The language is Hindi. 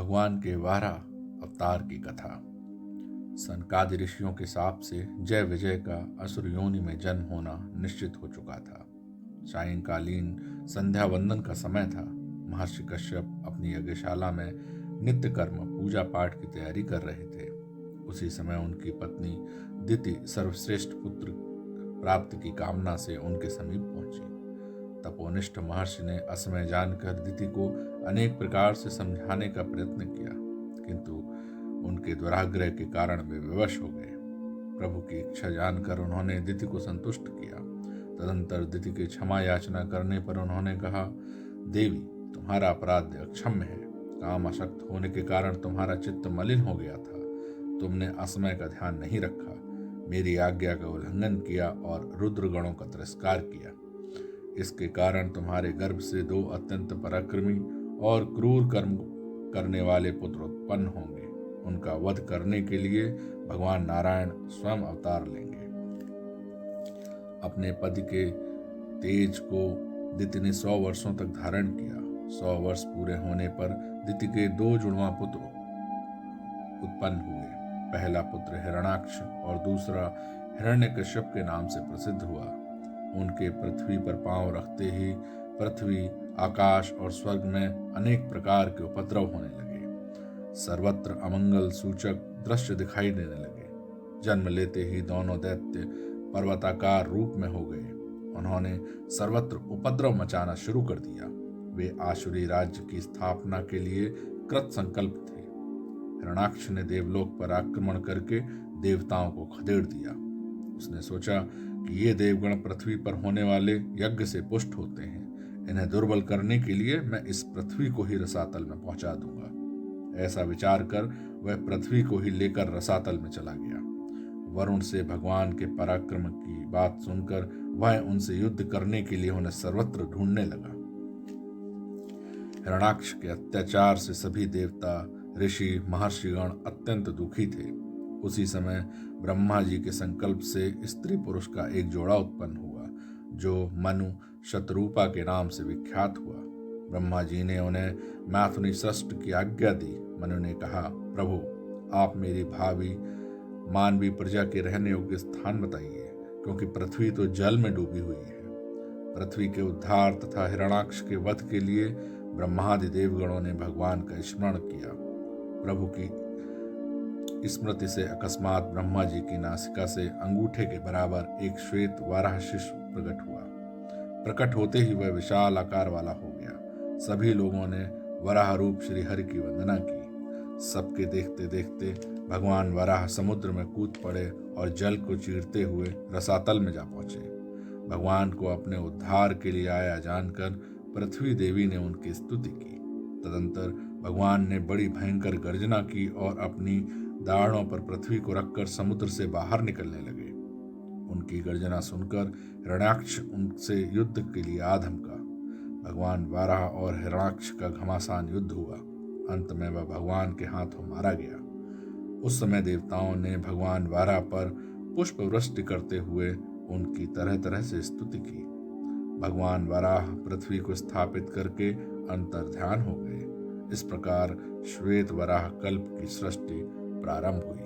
भगवान के वाराह अवतार की कथा। सनकादि ऋषियों के शाप से जय विजय का असुर योनि में जन्म होना निश्चित हो चुका था। सायंकालीन संध्या वंदन का समय था। महर्षि कश्यप अपनी यज्ञशाला में नित्य कर्म पूजा पाठ की तैयारी कर रहे थे। उसी समय उनकी पत्नी दिति सर्वश्रेष्ठ पुत्र प्राप्ति की कामना से उनके समीप पहुंची। तपोनिष्ठ महर्षि ने असमय जानकर दिति को अनेक प्रकार से समझाने का प्रयत्न किया, किंतु उनके दुराग्रह के कारण वे विवश हो गए। प्रभु की इच्छा जानकर उन्होंने दिति को संतुष्ट किया। तदंतर दिति की क्षमा याचना करने पर उन्होंने कहा, देवी, तुम्हारा अपराध अक्षम्य है। काम आसक्त होने के कारण तुम्हारा चित्त मलिन हो गया था। तुमने असमय का ध्यान नहीं रखा, मेरी आज्ञा का उल्लंघन किया और रुद्र गणों का तिरस्कार किया। इसके कारण तुम्हारे गर्भ से 2 अत्यंत पराक्रमी और क्रूर कर्म करने वाले पुत्र उत्पन्न होंगे। उनका वध करने के लिए भगवान नारायण स्वयं अवतार लेंगे। अपने पति के तेज को दिति ने 100 वर्षों तक धारण किया। 100 वर्ष पूरे होने पर दिति के 2 जुड़वा पुत्र उत्पन्न हुए। पहला पुत्र हिरण्याक्ष और दूसरा हिरण्यकश्यप के नाम से प्रसिद्ध हुआ। उनके पृथ्वी पर पांव रखते ही पृथ्वी, आकाश और स्वर्ग में अनेक प्रकार के उपद्रव होने लगे। सर्वत्र अमंगल सूचक दृश्य दिखाई देने लगे। जन्म लेते ही दोनों दैत्य पर्वताकार रूप में हो गए। उन्होंने सर्वत्र उपद्रव मचाना शुरू कर दिया। वे आसुरी राज्य की स्थापना के लिए कृत संकल्प थे। हिरण्याक्ष ने देवलोक पर आक्रमण करके देवताओं को खदेड़ दिया। उसने सोचा कि ये देवगण पृथ्वी पर होने वाले यज्ञ से पुष्ट होते हैं। इन्हें दुर्बल करने के लिए मैं इस पृथ्वी को ही रसातल में पहुंचा दूंगा। ऐसा विचार कर वह पृथ्वी को ही लेकर रसातल में चला गया। वरुण से भगवान के पराक्रम की बात सुनकर वह उनसे युद्ध करने के लिए उन्हें सर्वत्र ढूंढने लगा। हिरण्याक्ष के अत्याचार से सभी देवता, ऋषि, महर्षिगण अत्यंत दुखी थे। उसी समय ब्रह्मा जी के संकल्प से स्त्री पुरुष का एक जोड़ा उत्पन्न हुआ, जो मनु शतरूपा के नाम से विख्यात हुआ। ब्रह्मा जी ने उन्हें मैथुनी सृष्ट की आज्ञा दी। मनु ने कहा, प्रभु, आप मेरी भावी मानवी प्रजा के रहने योग्य स्थान बताइए, क्योंकि पृथ्वी तो जल में डूबी हुई है। पृथ्वी के उद्धार तथा हिरण्याक्ष के वध के लिए ब्रह्मादि देवगणों ने भगवान का स्मरण किया। प्रभु की स्मृति से अकस्मात ब्रह्मा जी की नासिका से अंगूठे के बराबर एक श्वेत वाराह शिशु प्रकट हुआ। प्रकट होते ही वह विशाल आकार वाला हो गया। सभी लोगों ने वराह रूप श्री हरि की वंदना की। सबके देखते देखते भगवान वराह समुद्र में कूद पड़े और जल को चीरते हुए रसातल में जा पहुंचे। भगवान को अपने उद्धार के लिए आया जानकर पृथ्वी देवी ने उनकी स्तुति की। तदंतर भगवान ने बड़ी भयंकर गर्जना की और अपनी दाढ़ों पर पृथ्वी को रखकर समुद्र से बाहर निकलने लगे। उनकी गर्जना सुनकर हिरण्याक्ष उनसे युद्ध के लिए आ धमका। भगवान वाराह और हिरण्याक्ष का घमासान युद्ध हुआ। अंत में वह भगवान के हाथों मारा गया। उस समय देवताओं ने भगवान वाराह पर पुष्प वृष्टि करते हुए उनकी तरह तरह से स्तुति की। भगवान वराह पृथ्वी को स्थापित करके अंतर्ध्यान हो गए। इस प्रकार श्वेत वराह कल्प की सृष्टि प्रारंभ हुई।